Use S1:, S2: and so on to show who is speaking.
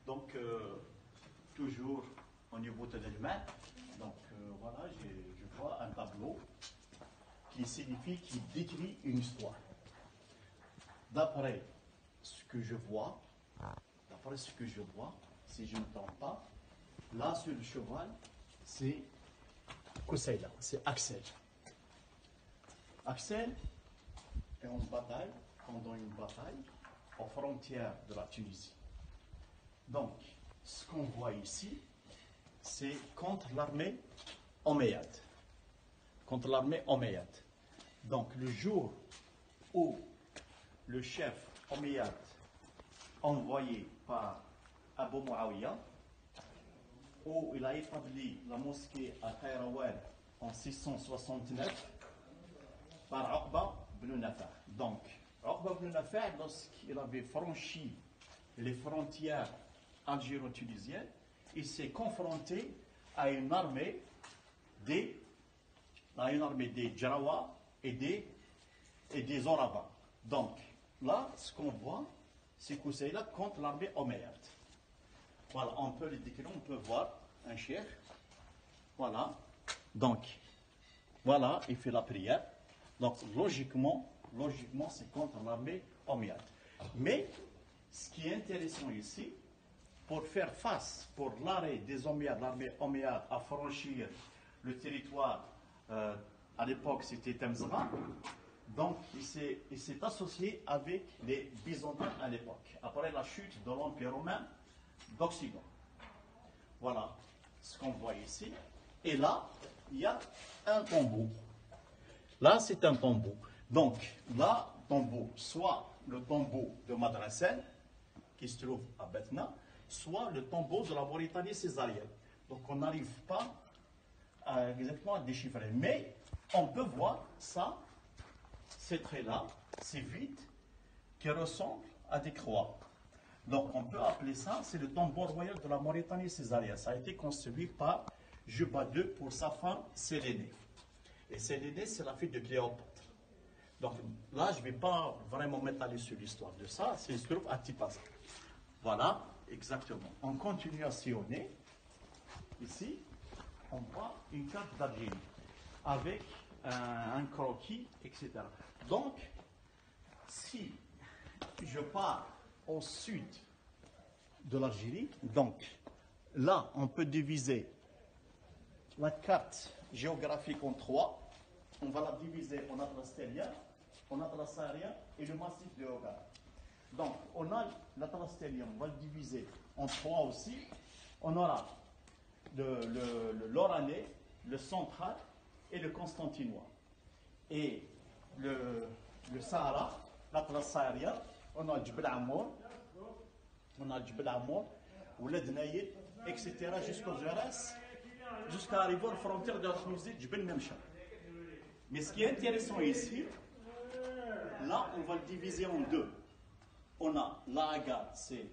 S1: Donc, toujours au niveau de l'humain. Donc, voilà, je vois un tableau qui signifie, qui décrit une histoire. D'après ce que je vois, si je ne me trompe pas, là sur le cheval, c'est Kousseïla, c'est Axel. Axel est en bataille, pendant une bataille, aux frontières de la Tunisie. Donc, ce qu'on voit ici, c'est contre l'armée omeyyade. Contre l'armée omeyyade. Donc, le jour où le chef omeyyade, envoyé par Abu Muawiyah, où il a établi la mosquée à Qayrawan en 669 par Uqba ibn Nafi'. Donc, Uqba ibn Nafi', lorsqu'il avait franchi les frontières algéro-tunisiennes, il s'est confronté à une armée des Djarawa et des Orava. Donc, là, ce qu'on voit, c'est Kousseïla contre l'armée omeyyade. Voilà, on peut les décrire, on peut voir un cheikh. Voilà. Donc, voilà, il fait la prière. Donc, logiquement, c'est contre l'armée omeyyade. Mais, ce qui est intéressant ici, pour faire face, pour l'arrêt des Omeyyades, l'armée omeyyade à franchir le territoire, à l'époque c'était Temzra, donc il s'est associé avec les Byzantins à l'époque, après la chute de l'Empire romain d'Occident. Voilà ce qu'on voit ici. Et là, il y a un tombeau. Là, c'est un tombeau. Donc, là, tombeau, soit le tombeau de Madrassen, qui se trouve à Betna, soit le tombeau de la Mauritanie césarienne. Donc, on n'arrive pas exactement à déchiffrer. Mais, on peut voir ça, ces traits-là, ces vides, qui ressemblent à des croix. Donc, on peut appeler ça, c'est le tombeau royal de la Mauritanie césarienne. Ça a été construit par Juba II pour sa femme Sélénée. Et Sélénée, c'est la fille de Cléopâtre. Donc, là, je ne vais pas vraiment m'étaler sur l'histoire de ça. C'est se trouve à Tipaza. Voilà, exactement. On continue à sillonner. Ici, on voit une carte d'Algérie avec un croquis, etc. Donc, si je pars au sud de l'Algérie, donc là, on peut diviser la carte géographique en trois. On va la diviser en atlas terrien, en atlas saharien et le massif de Hogar. Donc, on a l'atlas terrien, on va le diviser en trois aussi. On aura le Loranais, le central et le constantinois. Et le Sahara, l'atlas saharien, on a Djebel Amour, ou l'Ednaïd, etc. jusqu'au Jaras, jusqu'à arriver aux frontières de la Tunisie, Djebel Memcha. Mais ce qui est intéressant ici, là, on va le diviser en deux. On a l'Aga, c'est